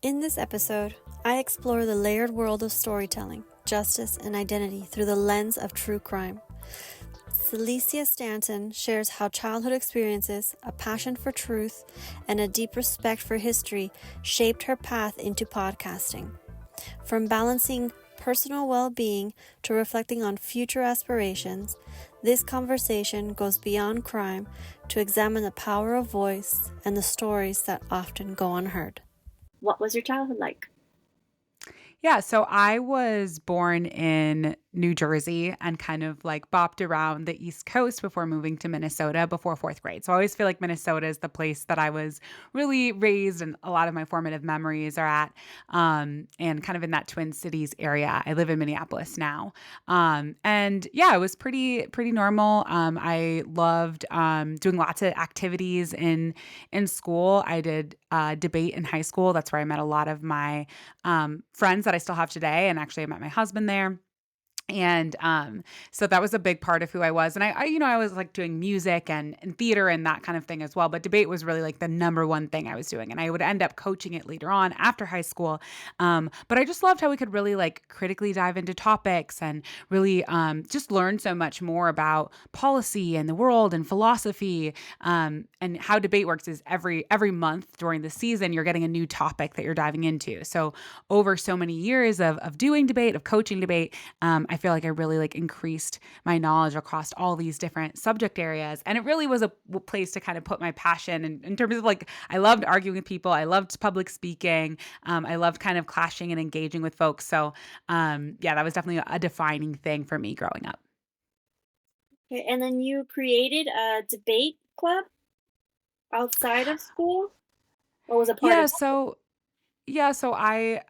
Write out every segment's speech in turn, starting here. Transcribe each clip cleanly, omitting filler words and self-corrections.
In this episode, I explore the layered world of storytelling, justice, and identity through the lens of true crime. Celisia Stanton shares how childhood experiences, a passion for truth, and a deep respect for history shaped her path into podcasting. From balancing personal well-being to reflecting on future aspirations, this conversation goes beyond crime to examine the power of voice and the stories that often go unheard. What was your childhood like? Yeah, so I was born in New Jersey and kind of like bopped around the East Coast before moving to Minnesota before fourth grade. So I always feel like Minnesota is the place that I was really raised and a lot of my formative memories are at. And kind of in that Twin Cities area. I live in Minneapolis now. And yeah, it was pretty normal. I loved doing lots of activities in school. I did debate in high school. That's where I met a lot of my friends that I still have today. And actually, I met my husband there. And so that was a big part of who I was. And I was like doing music and theater and that kind of thing as well. But debate was really like the number one thing I was doing. And I would end up coaching it later on after high school. But I just loved how we could really like critically dive into topics and really just learn so much more about policy and the world and philosophy. And how debate works is every month during the season, you're getting a new topic that you're diving into. So over so many years of doing debate, of coaching debate, I feel like I really like increased my knowledge across all these different subject areas. And it really was a place to kind of put my passion in terms of like, I loved arguing with people. I loved public speaking. I loved kind of clashing and engaging with folks. So yeah, that was definitely a defining thing for me growing up. Okay, and then you created a debate club outside of school, or was it part Yeah. of? So I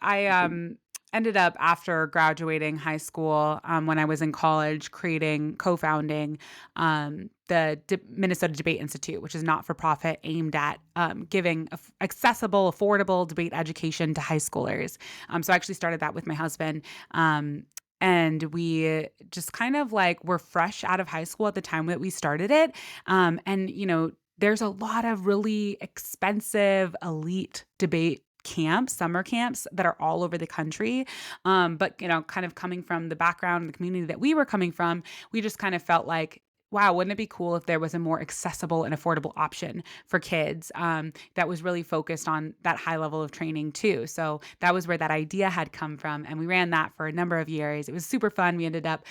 ended up after graduating high school, when I was in college, co-founding the Minnesota Debate Institute, which is not for profit, aimed at giving accessible, affordable debate education to high schoolers. So I actually started that with my husband. And we just kind of like were fresh out of high school at the time that we started it. And there's a lot of really expensive elite debate camps, summer camps that are all over the country. But kind of coming from the background, the community that we were coming from, we just kind of felt like, wow, wouldn't it be cool if there was a more accessible and affordable option for kids that was really focused on that high level of training too? So that was where that idea had come from. And we ran that for a number of years. It was super fun. We ended up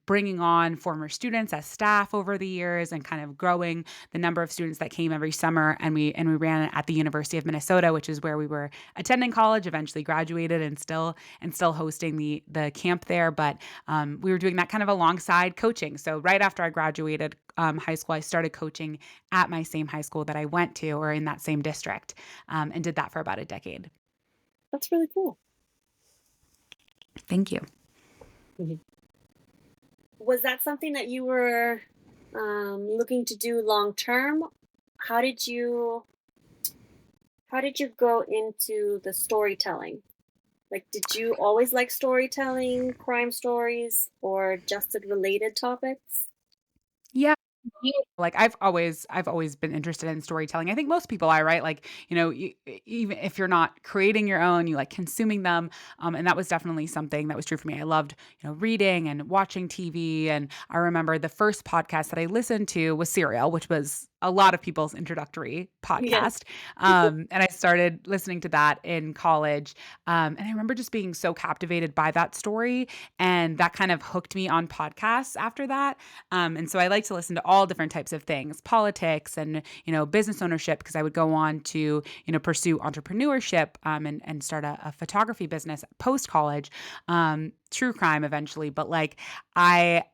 bringing on former students as staff over the years and kind of growing the number of students that came every summer. And we ran it at the University of Minnesota, which is where we were attending college, eventually graduated and still hosting the camp there. But we were doing that kind of alongside coaching. So right after I graduated high school, I started coaching at my same high school that I went to, or in that same district, and did that for about a decade. That's really cool. Thank you. Was that something that you were looking to do long term? How did you go into the storytelling? Like, did you always like storytelling, crime stories, or justice related topics? Yeah. Like I've always been interested in storytelling. I think most people are, right? Like, even if you're not creating your own, you like consuming them. And that was definitely something that was true for me. I loved, reading and watching TV. And I remember the first podcast that I listened to was Serial, which was a lot of people's introductory Yes. podcast. And I started listening to that in college. And I remember just being so captivated by that story. And that kind of hooked me on podcasts after that. And so I like to listen to all different types of things, politics and, business ownership, because I would go on to, pursue entrepreneurship and start a photography business post college, true crime eventually. But like I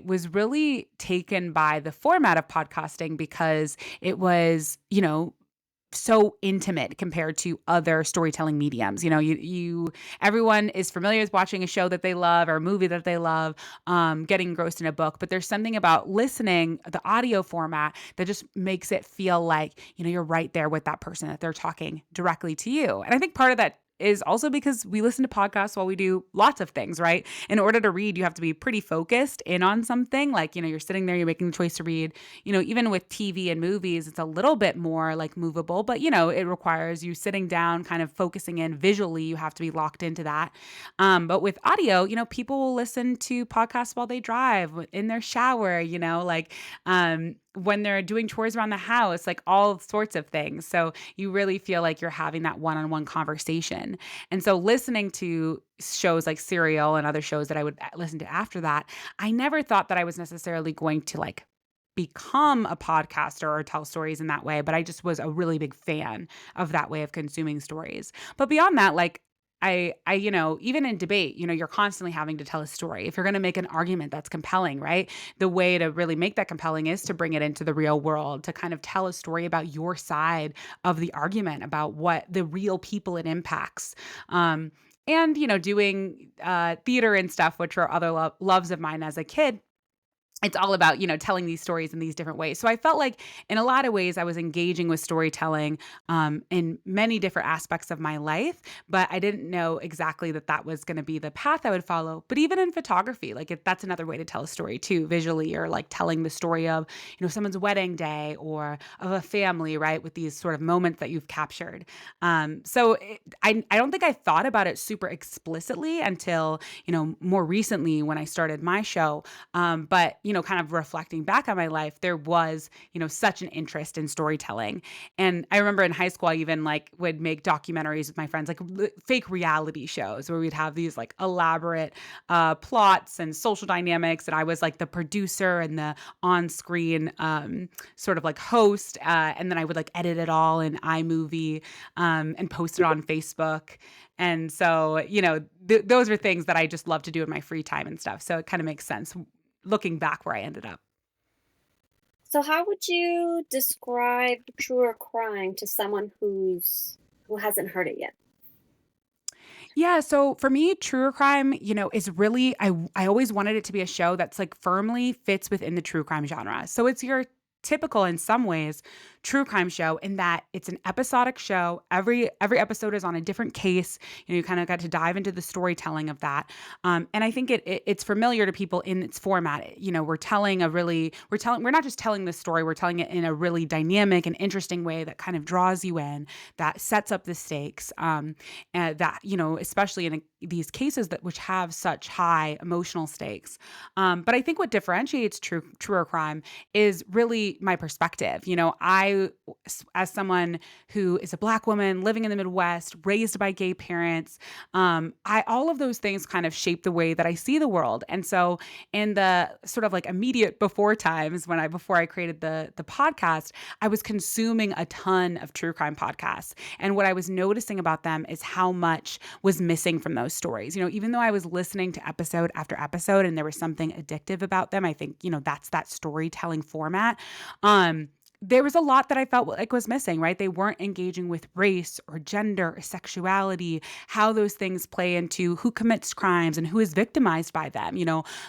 was really taken by the format of podcasting because it was, so intimate compared to other storytelling mediums. Everyone is familiar with watching a show that they love or a movie that they love, getting engrossed in a book, but there's something about listening, the audio format, that just makes it feel like, you're right there with that person, that they're talking directly to you. And I think part of that is also because we listen to podcasts while we do lots of things, right? In order to read, you have to be pretty focused in on something. Like, you're sitting there, you're making the choice to read. Even with TV and movies, it's a little bit more like movable, but it requires you sitting down, kind of focusing in visually. You have to be locked into that. But with audio, people will listen to podcasts while they drive, in their shower, when they're doing chores around the house, like all sorts of things. So you really feel like you're having that one-on-one conversation. And so listening to shows like Serial and other shows that I would listen to after that, I never thought that I was necessarily going to like become a podcaster or tell stories in that way, but I just was a really big fan of that way of consuming stories. But beyond that, like even in debate, you're constantly having to tell a story. If you're going to make an argument that's compelling, right? The way to really make that compelling is to bring it into the real world, to kind of tell a story about your side of the argument, about what the real people it impacts. And, doing theater and stuff, which are other loves of mine as a kid, it's all about, telling these stories in these different ways. So I felt like in a lot of ways I was engaging with storytelling in many different aspects of my life, but I didn't know exactly that that was going to be the path I would follow. But even in photography, like that's another way to tell a story too, visually, or like telling the story of, someone's wedding day or of a family, right? With these sort of moments that you've captured. I don't think I thought about it super explicitly until, more recently when I started my show. But, kind of reflecting back on my life, there was, such an interest in storytelling. And I remember in high school, I even like would make documentaries with my friends, like fake reality shows where we'd have these like elaborate plots and social dynamics. And I was like the producer and the on-screen sort of like host. And then I would like edit it all in iMovie and post it on Facebook. And so, those are things that I just love to do in my free time and stuff. So it kind of makes sense looking back where I ended up. So how would you describe true or crime to someone who hasn't heard it yet? Yeah, so for me, true crime, is really I always wanted it to be a show that's like firmly fits within the true crime genre. So it's your typical in some ways true crime show in that it's an episodic show. Every episode is on a different case. You kind of got to dive into the storytelling of that. And I think it's familiar to people in its format. We're not just telling the story, we're telling it in a really dynamic and interesting way that kind of draws you in, that sets up the stakes. And that, especially in these cases which have such high emotional stakes. But I think what differentiates true or crime is really my perspective. As someone who is a Black woman living in the Midwest, raised by gay parents, all of those things kind of shape the way that I see the world. And so in the sort of like immediate before times before I created the podcast, I was consuming a ton of true crime podcasts. And what I was noticing about them is how much was missing from those stories. Even though I was listening to episode after episode and there was something addictive about them, I think, that's that storytelling format. There was a lot that I felt like was missing, right? They weren't engaging with race or gender or sexuality, how those things play into who commits crimes and who is victimized by them.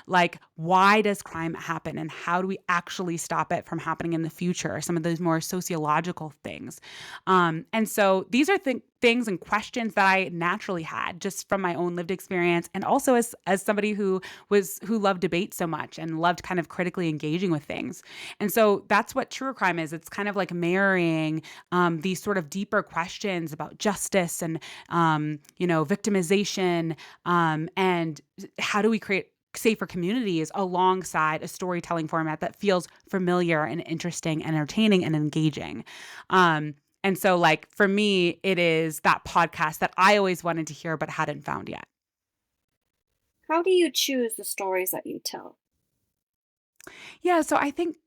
Like why does crime happen and how do we actually stop it from happening in the future? Some of those more sociological things. And so these are things and questions that I naturally had just from my own lived experience, and also as somebody who loved debate so much and loved kind of critically engaging with things. And so that's what true crime is. It's kind of like marrying these sort of deeper questions about justice and victimization, and how do we create safer communities alongside a storytelling format that feels familiar and interesting and entertaining and engaging. And so like for me, it is that podcast that I always wanted to hear but hadn't found yet. How do you choose the stories that you tell? Yeah, so I think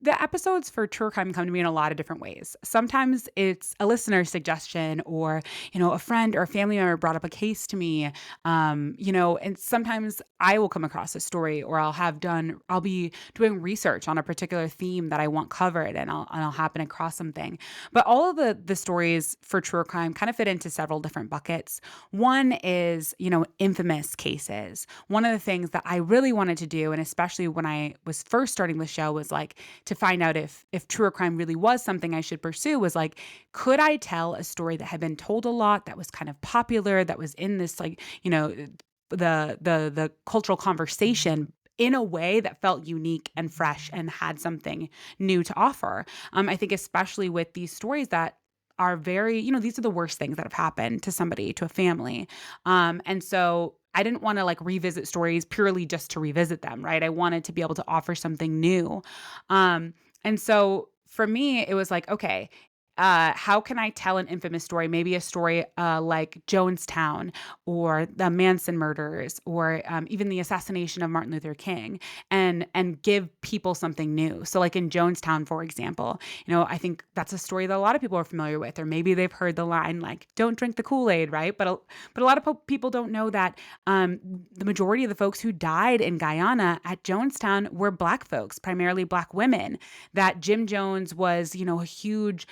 the episodes for true crime come to me in a lot of different ways. Sometimes it's a listener suggestion, or a friend or a family member brought up a case to me, and sometimes I will come across a story, or I'll be doing research on a particular theme that I want covered, and I'll happen across something. But all of the stories for true crime kind of fit into several different buckets. One is infamous cases. One of the things that I really wanted to do, and especially when I was first starting the show, was like to find out if truer crime really was something I should pursue was like, could I tell a story that had been told a lot, that was kind of popular, that was in this like, the cultural conversation in a way that felt unique and fresh and had something new to offer. I think especially with these stories that are very, these are the worst things that have happened to somebody, to a family. And so I didn't want to like revisit stories purely just to revisit them, right? I wanted to be able to offer something new. And so for me, it was like, okay, how can I tell an infamous story? Maybe a story like Jonestown or the Manson murders or even the assassination of Martin Luther King, and give people something new. So, like in Jonestown, for example, I think that's a story that a lot of people are familiar with, or maybe they've heard the line like "Don't drink the Kool-Aid," right? But a lot of people don't know that the majority of the folks who died in Guyana at Jonestown were Black folks, primarily Black women. That Jim Jones was, a huge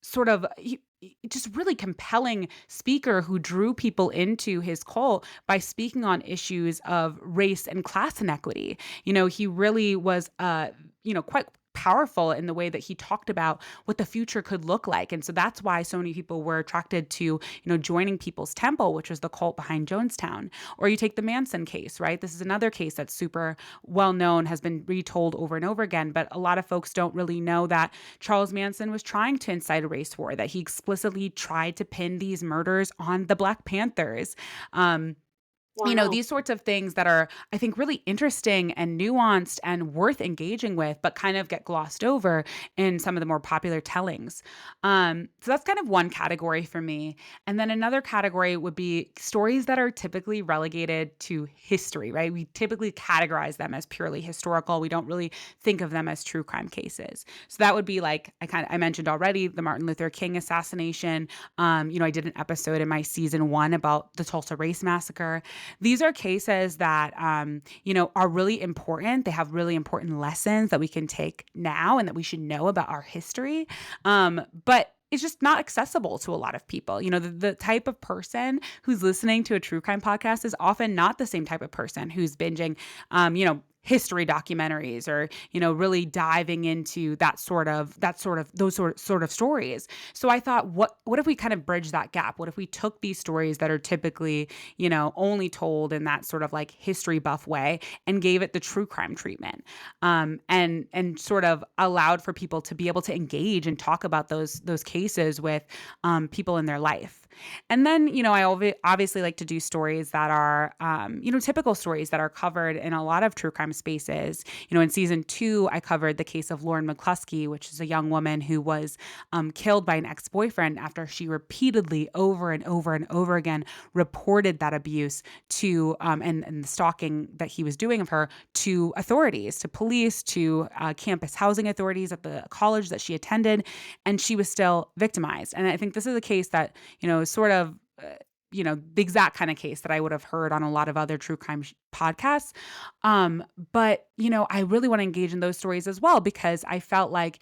sort of just really compelling speaker who drew people into his cult by speaking on issues of race and class inequity. He really was quite powerful in the way that he talked about what the future could look like. And so that's why so many people were attracted to, joining People's Temple, which was the cult behind Jonestown. Or you take the Manson case, right? This is another case that's super well known, has been retold over and over again, but a lot of folks don't really know that Charles Manson was trying to incite a race war, that he explicitly tried to pin these murders on the Black Panthers. Um, Wow. these sorts of things that are, I think, really interesting and nuanced and worth engaging with, but kind of get glossed over in some of the more popular tellings. So that's kind of one category for me. And then another category would be stories that are typically relegated to history, right? We typically categorize them as purely historical. We don't really think of them as true crime cases. So that would be like, I mentioned already, the Martin Luther King assassination. I did an episode in my season 1 about the Tulsa Race Massacre. These are cases that, are really important. They have really important lessons that we can take now and that we should know about our history. But it's just not accessible to a lot of people. The type of person who's listening to a true crime podcast is often not the same type of person who's binging, history documentaries or, really diving into those sort of stories. So I thought, what if we kind of bridge that gap? What if we took these stories that are typically, only told in that sort of like history buff way and gave it the true crime treatment, and sort of allowed for people to be able to engage and talk about those cases with people in their life. And then, obviously like to do stories that are, typical stories that are covered in a lot of true crime spaces. In season 2, I covered the case of Lauren McCluskey, which is a young woman who was killed by an ex-boyfriend after she repeatedly, over and over and over again, reported that abuse to, and the stalking that he was doing of her to authorities, to police, to campus housing authorities at the college that she attended, and she was still victimized. And I think this is a case that, sort of, the exact kind of case that I would have heard on a lot of other true crime podcasts. But, I really want to engage in those stories as well, because I felt like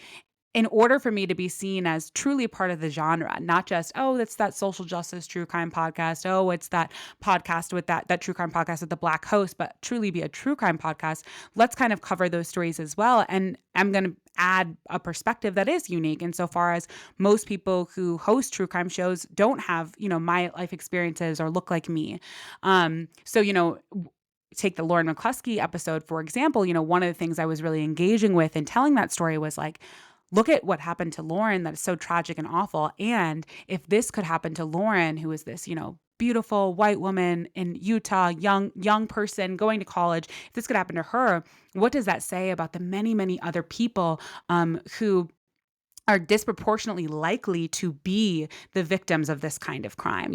in order for me to be seen as truly part of the genre, not just, oh, it's that social justice true crime podcast. Oh, it's that podcast with that true crime podcast with the Black host, but truly be a true crime podcast. Let's kind of cover those stories as well. And I'm going to add a perspective that is unique insofar as most people who host true crime shows don't have, my life experiences or look like me. So, take the Lauren McCluskey episode, for example. One of the things I was really engaging with in telling that story was like, look at what happened to Lauren that is so tragic and awful. And if this could happen to Lauren, who is this, beautiful white woman in Utah, young person going to college, if this could happen to her, what does that say about the many, many other people who are disproportionately likely to be the victims of this kind of crime,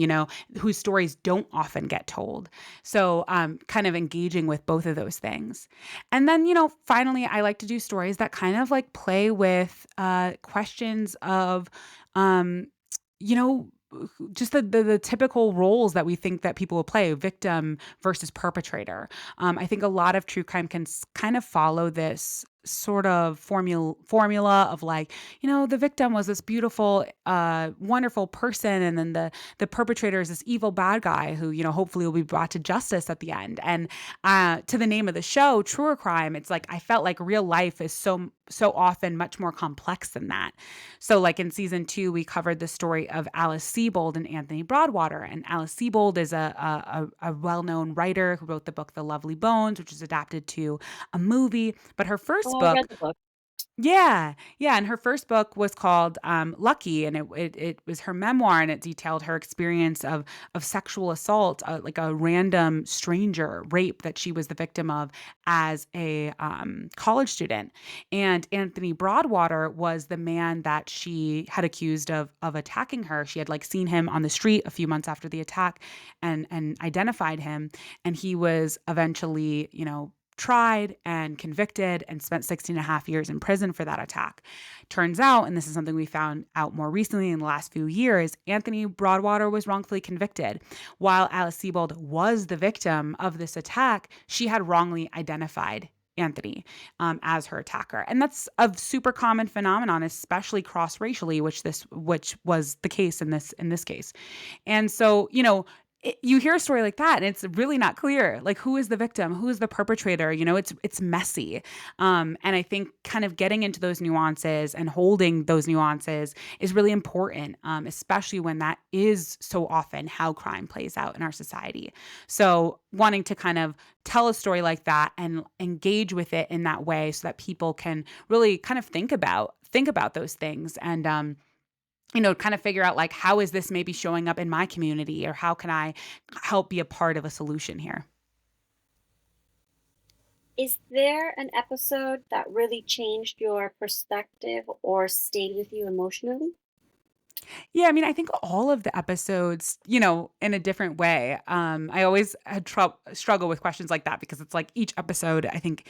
whose stories don't often get told. So kind of engaging with both of those things. And then, finally, I like to do stories that kind of like play with questions of, you know, just the typical roles that we think that people will play, victim versus perpetrator. I think a lot of true crime can kind of follow this sort of formula of like, the victim was this beautiful, wonderful person, and then the perpetrator is this evil bad guy who, hopefully will be brought to justice at the end. And to the name of the show, Truer Crime, it's like I felt like real life is so often much more complex than that. So, like in season 2, we covered the story of Alice Sebold and Anthony Broadwater. And Alice Sebold is a well-known writer who wrote the book The Lovely Bones, which was adapted to a movie. But her first Oh, I read book, the book. yeah, yeah, and her first book was called, Lucky, and it was her memoir, and it detailed her experience of sexual assault, like a random stranger rape that she was the victim of as a, college student. And Anthony Broadwater was the man that she had accused of attacking her. She had, like, seen him on the street a few months after the attack and identified him, and he was eventually, tried and convicted and spent 16 and a half years in prison for that attack. Turns out, and this is something we found out more recently in the last few years, Anthony Broadwater was wrongfully convicted. While Alice Sebold was the victim of this attack, she had wrongly identified Anthony, as her attacker. And that's a super common phenomenon, especially cross-racially, which was the case in this case. And so, you hear a story like that and it's really not clear, like, who is the victim, who is the perpetrator. It's messy. And I think kind of getting into those nuances and holding those nuances is really important, especially when that is so often how crime plays out in our society. So wanting to kind of tell a story like that and engage with it in that way so that people can really kind of think about those things, and kind of figure out, like, how is this maybe showing up in my community, or how can I help be a part of a solution here? Is there an episode that really changed your perspective or stayed with you emotionally? Yeah, I mean, I think all of the episodes, in a different way. I always had struggle with questions like that because it's like each episode I think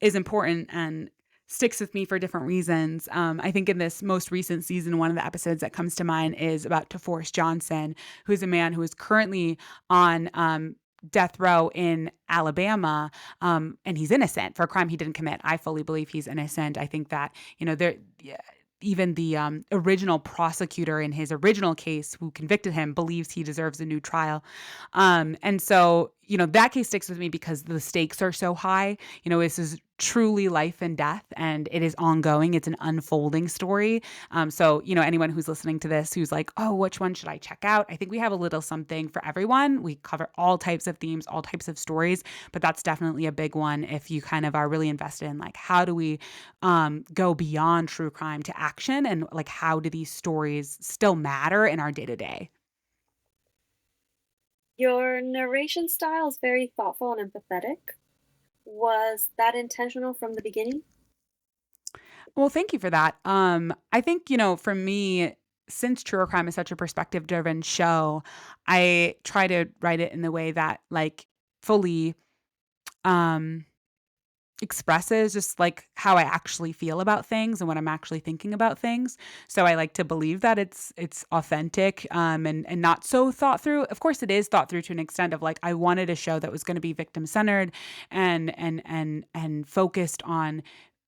is important and sticks with me for different reasons. I think in this most recent season, one of the episodes that comes to mind is about TaForce Johnson, who's a man who is currently on death row in Alabama, and he's innocent for a crime he didn't commit. I fully believe he's innocent. I think that there. Yeah, even the original prosecutor in his original case who convicted him believes he deserves a new trial. And so, that case sticks with me because the stakes are so high. This is truly life and death, and it is ongoing. It's an unfolding story. So, anyone who's listening to this who's like, oh, which one should I check out? I think we have a little something for everyone. We cover all types of themes, all types of stories, but that's definitely a big one if you kind of are really invested in, like, how do we go beyond true crime to action, and, like, how do these stories still matter in our day to day? Your narration style is very thoughtful and empathetic. Was that intentional from the beginning? Well, thank you for that. I think, for me, since true crime is such a perspective driven show, I try to write it in the way that, like, fully um expresses just like how I actually feel about things and what I'm actually thinking about things. So I like to believe that it's authentic, and not so thought through. Of course it is thought through to an extent of, like, I wanted a show that was going to be victim centered and focused on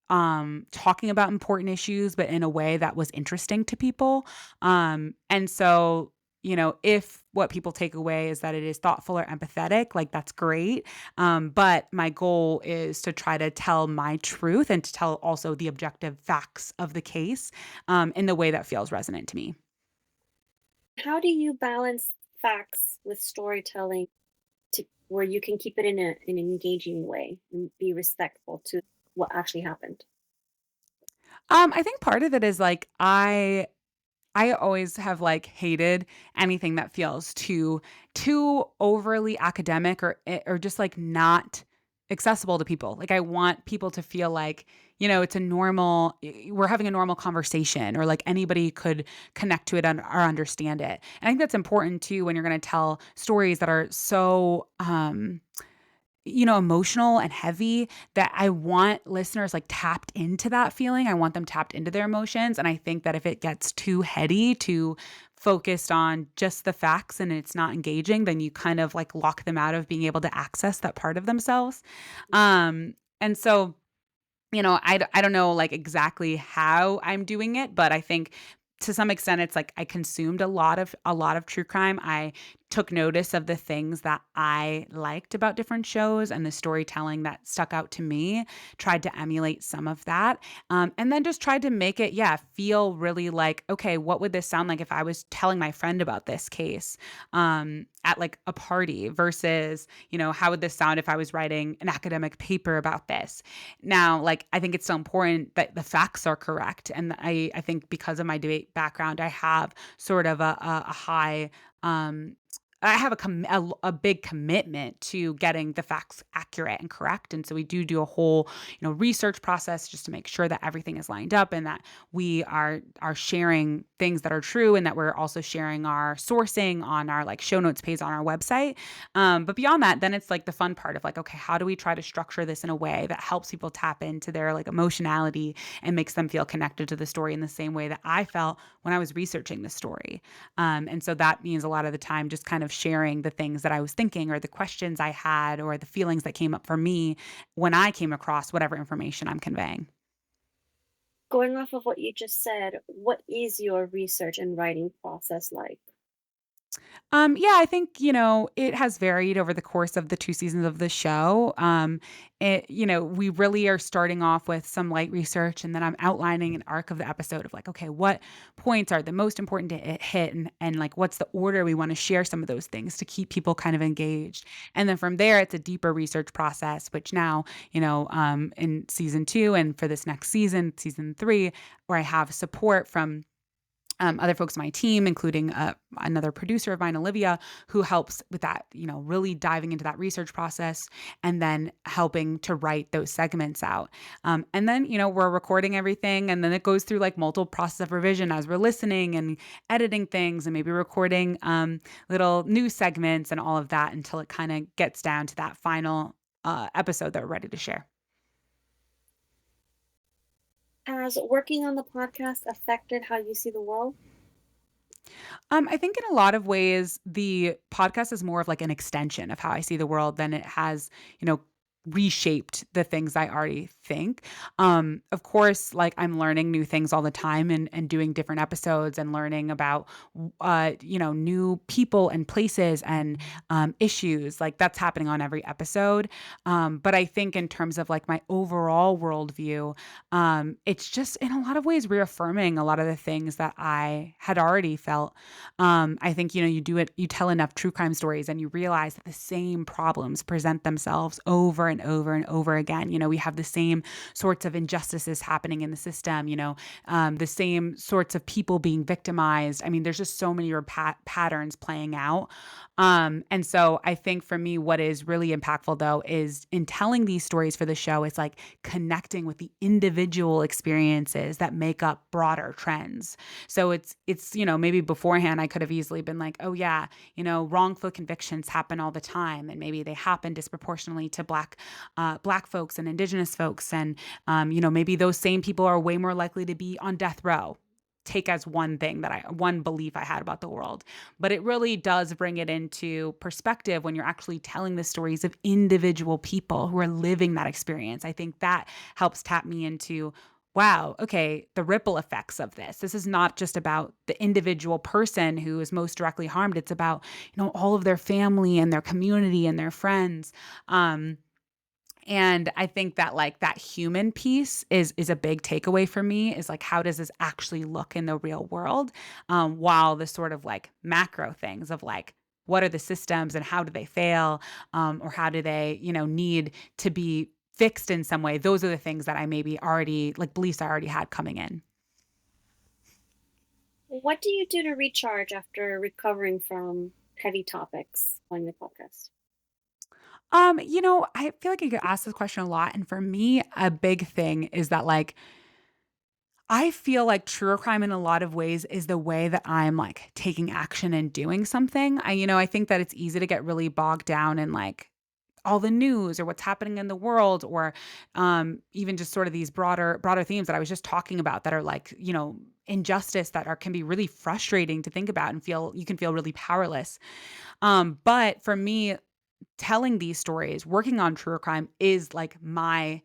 talking about important issues, but in a way that was interesting to people. And so, if what people take away is that it is thoughtful or empathetic, like, that's great. But my goal is to try to tell my truth and to tell also the objective facts of the case, in the way that feels resonant to me. How do you balance facts with storytelling to where you can keep it in an engaging way and be respectful to what actually happened? I think part of it is like I always have, like, hated anything that feels too overly academic, or just, like, not accessible to people. Like, I want people to feel like, it's a normal we're having a normal conversation, or, like, anybody could connect to it or understand it. And I think that's important too when you're gonna tell stories that are so, emotional and heavy, that I want listeners, like, tapped into that feeling. I want them tapped into their emotions. And I think that if it gets too heady, too focused on just the facts, and it's not engaging, then you kind of, like, lock them out of being able to access that part of themselves. And so I don't know, like, exactly how I'm doing it, but I think to some extent it's like I consumed a lot of true crime. I took notice of the things that I liked about different shows and the storytelling that stuck out to me, tried to emulate some of that, and then just tried to make it, yeah, feel really like, okay, what would this sound like if I was telling my friend about this case, at, like, a party versus, how would this sound if I was writing an academic paper about this? Now, like, I think it's so important that the facts are correct, and I think because of my debate background, I have sort of a high, um I have a big commitment to getting the facts accurate and correct, and so we do a whole, research process just to make sure that everything is lined up and that we are sharing things that are true and that we're also sharing our sourcing on our, like, show notes page on our website. But beyond that, then it's like the fun part of like, okay, how do we try to structure this in a way that helps people tap into their, like, emotionality and makes them feel connected to the story in the same way that I felt when I was researching the story. And so that means a lot of the time just kind of sharing the things that I was thinking or the questions I had or the feelings that came up for me when I came across whatever information I'm conveying. Going off of what you just said, what is your research and writing process like? Yeah, I think, it has varied over the course of the 2 seasons of the show. We really are starting off with some light research, and then I'm outlining an arc of the episode of like, okay, what points are the most important to hit, and like, what's the order we want to share some of those things to keep people kind of engaged. And then from there, it's a deeper research process, which now, in season 2 and for this next season, season 3, where I have support from other folks on my team, including another producer of mine, Olivia, who helps with that, really diving into that research process and then helping to write those segments out. And then, we're recording everything and then it goes through like multiple process of revision as we're listening and editing things and maybe recording little new segments and all of that until it kind of gets down to that final episode that we're ready to share. Has working on the podcast affected how you see the world? I think in a lot of ways, the podcast is more of like an extension of how I see the world than it has, you know, reshaped the things I already think. Of course, like I'm learning new things all the time and doing different episodes and learning about, new people and places and issues. Like that's happening on every episode. But I think in terms of like my overall worldview, it's just in a lot of ways reaffirming a lot of the things that I had already felt. I think, you tell enough true crime stories and you realize that the same problems present themselves over and over and over again. We have the same sorts of injustices happening in the system, the same sorts of people being victimized. I mean, there's just so many patterns playing out. And so I think for me, what is really impactful though is in telling these stories for the show, it's like connecting with the individual experiences that make up broader trends. So it's maybe beforehand I could have easily been like, oh yeah, wrongful convictions happen all the time, and maybe they happen disproportionately to black folks and indigenous folks, and maybe those same people are way more likely to be on death row. Take as one belief I had about the world. But it really does bring it into perspective when you're actually telling the stories of individual people who are living that experience. I think that helps tap me into, wow, okay, the ripple effects of this. This is not just about the individual person who is most directly harmed. It's about, all of their family and their community and their friends. And I think that like that human piece is a big takeaway for me, is like, how does this actually look in the real world? While the sort of like macro things of like, what are the systems and how do they fail? Or how do they, need to be fixed in some way? Those are the things that I maybe already, like, beliefs I already had coming in. What do you do to recharge after recovering from heavy topics on your podcast? I feel like I get asked this question a lot. And for me, a big thing is that like I feel like true crime in a lot of ways is the way that I'm like taking action and doing something. I think that it's easy to get really bogged down in like all the news or what's happening in the world, or even just sort of these broader themes that I was just talking about that are like, injustice that are can be really frustrating to think about and feel really powerless. But for me, telling these stories, working on true crime is like my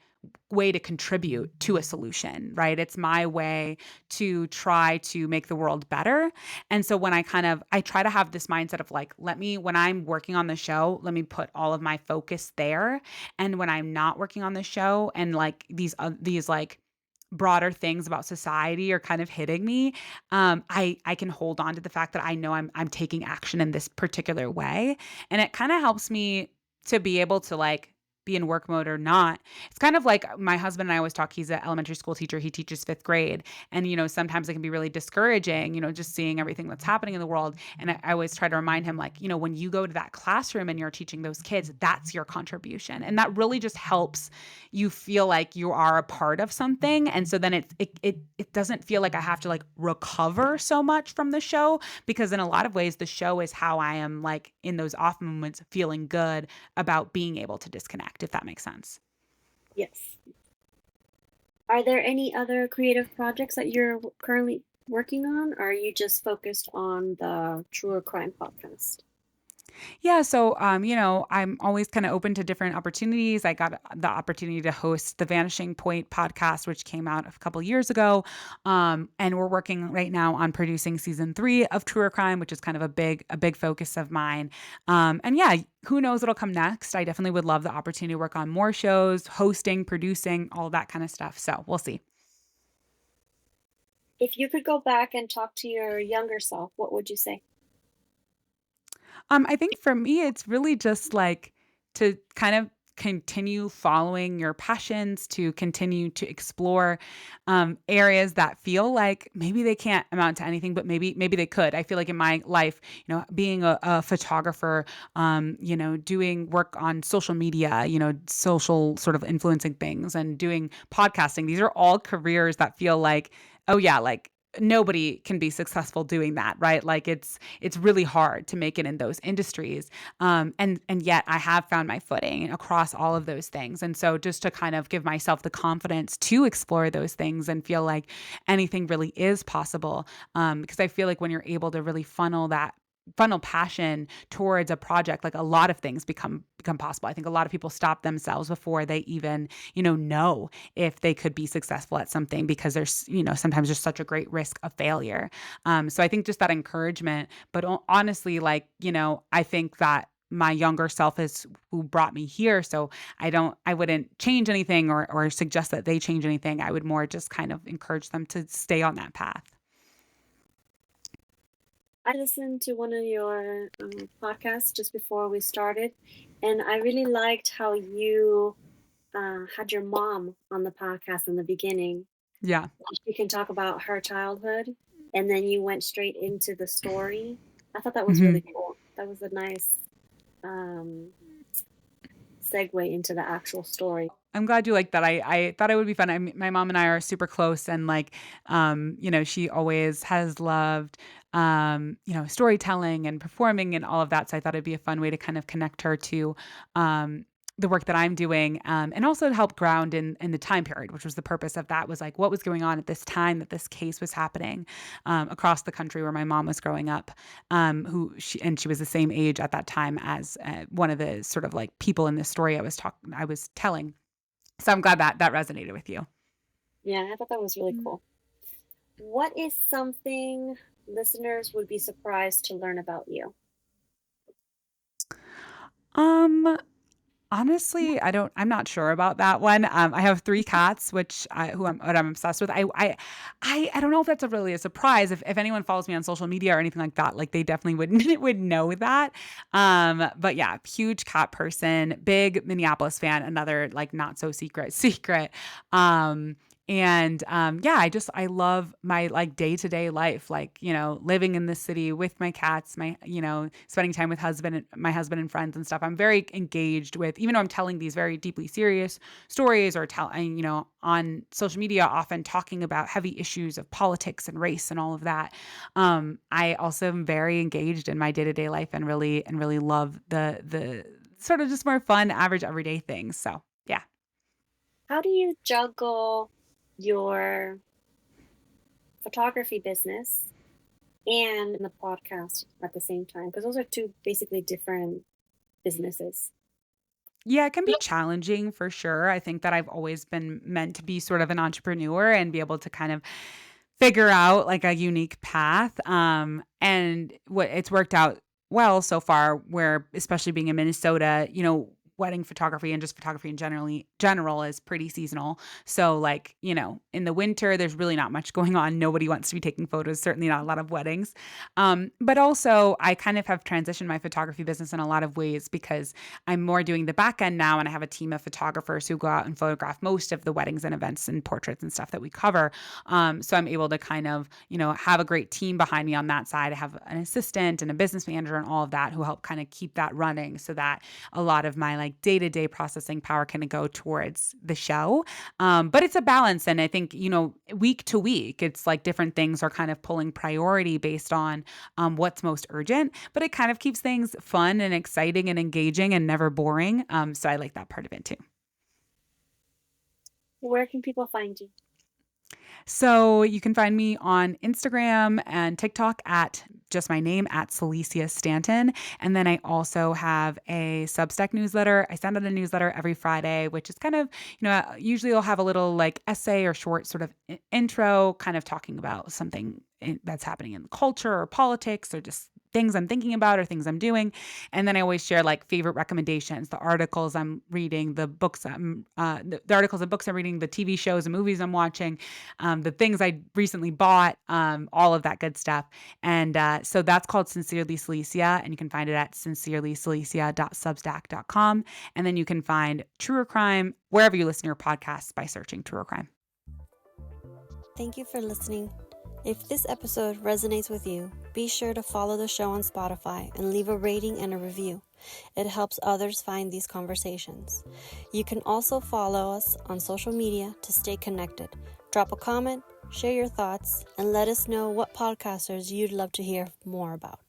way to contribute to a solution, right? It's my way to try to make the world better. And so when I try to have this mindset of like, when I'm working on the show, let me put all of my focus there. And when I'm not working on the show and like these like broader things about society are kind of hitting me, I can hold on to the fact that I know I'm taking action in this particular way, and it kind of helps me to be able to like be in work mode or not. It's kind of like my husband and I always talk. He's an elementary school teacher. He teaches fifth grade, and sometimes it can be really discouraging. Just seeing everything that's happening in the world. And I always try to remind him, like, when you go to that classroom and you're teaching those kids, that's your contribution, and that really just helps you feel like you are a part of something. And so then it doesn't feel like I have to like recover so much from the show, because in a lot of ways the show is how I am, like, in those off moments, feeling good about being able to disconnect, if that makes sense. Yes. Are there any other creative projects that you're currently working on, or are you just focused on the True Crime podcast? Yeah, so I'm always kind of open to different opportunities. I got the opportunity to host the Vanishing Point podcast, which came out a couple years ago, and we're working right now on producing season 3 of Truer Crime, which is kind of a big focus of mine. And yeah, who knows what'll come next? I definitely would love the opportunity to work on more shows, hosting, producing, all that kind of stuff. So we'll see. If you could go back and talk to your younger self, what would you say? I think for me, it's really just like to kind of continue following your passions, to continue to explore areas that feel like maybe they can't amount to anything, but maybe they could. I feel like in my life, being a photographer, doing work on social media, social sort of influencing things, and doing podcasting. These are all careers that feel like, oh yeah, like nobody can be successful doing that, right? Like it's really hard to make it in those industries. And yet I have found my footing across all of those things. And so just to kind of give myself the confidence to explore those things and feel like anything really is possible. Because I feel like when you're able to really funnel passion towards a project, like, a lot of things become possible. I think a lot of people stop themselves before they even know if they could be successful at something, because there's sometimes just such a great risk of failure. So I think just that encouragement, but honestly, like, I think that my younger self is who brought me here. So I wouldn't change anything, or suggest that they change anything. I would more just kind of encourage them to stay on that path. I listened to one of your podcasts just before we started, and I really liked how you had your mom on the podcast in the beginning. Yeah. She can talk about her childhood, and then you went straight into the story. I thought that was Mhm. really cool. That was a nice um, segue into the actual story. I'm glad you like that. I thought it would be fun. My mom and I are super close, and like, she always has loved, storytelling and performing and all of that. So I thought it'd be a fun way to kind of connect her to, um, the work that I'm doing, and also to help ground in the time period, which was the purpose of that, was like what was going on at this time that this case was happening, across the country where my mom was growing up, she was the same age at that time as one of the sort of like people in this story I was telling. So I'm glad that that resonated with you. Yeah, I thought that was really cool. What is something listeners would be surprised to learn about you? Um, Honestly, I'm not sure about that one. I have 3 cats, what I'm obsessed with. I don't know if that's really a surprise. If anyone follows me on social media or anything like that, like, they definitely would would know that. But yeah, huge cat person, big Minneapolis fan, another, like, not so secret. Um, yeah, I love my, like, day-to-day life, like, living in the city with my cats, spending time with my husband and friends and stuff. I'm very engaged with, even though I'm telling these very deeply serious stories, or on social media, often talking about heavy issues of politics and race and all of that. I also am very engaged in my day-to-day life, and really love the sort of just more fun, average, everyday things. So yeah. How do you juggle your photography business and the podcast at the same time? Because those are two basically different businesses. Yeah, it can be challenging for sure. I think that I've always been meant to be sort of an entrepreneur and be able to kind of figure out like a unique path. And what it's worked out well so far, where especially being in Minnesota, wedding photography and just photography in general is pretty seasonal. So like, in the winter, there's really not much going on. Nobody wants to be taking photos, certainly not a lot of weddings. But also I kind of have transitioned my photography business in a lot of ways because I'm more doing the back end now and I have a team of photographers who go out and photograph most of the weddings and events and portraits and stuff that we cover. So I'm able to kind of, have a great team behind me on that side. I have an assistant and a business manager and all of that who help kind of keep that running so that a lot of my like day-to-day processing power can go towards the show. But it's a balance. And I think, week to week, it's like different things are kind of pulling priority based on what's most urgent, but it kind of keeps things fun and exciting and engaging and never boring. So I like that part of it too. Where can people find you? So you can find me on Instagram and TikTok at just my name at Celisia Stanton. And then I also have a Substack newsletter. I send out a newsletter every Friday, which is kind of, usually I'll have a little like essay or short sort of intro, kind of talking about something that's happening in culture or politics or just things I'm thinking about or things I'm doing. And then I always share like favorite recommendations, the articles I'm reading, the articles and books I'm reading, the TV shows and movies I'm watching, the things I recently bought, all of that good stuff. And so that's called Sincerely Celicia, and you can find it at sincerelycelicia.substack.com. And then you can find True or Crime wherever you listen to your podcasts by searching True or Crime. Thank you for listening. If this episode resonates with you, be sure to follow the show on Spotify and leave a rating and a review. It helps others find these conversations. You can also follow us on social media to stay connected. Drop a comment, share your thoughts, and let us know what podcasters you'd love to hear more about.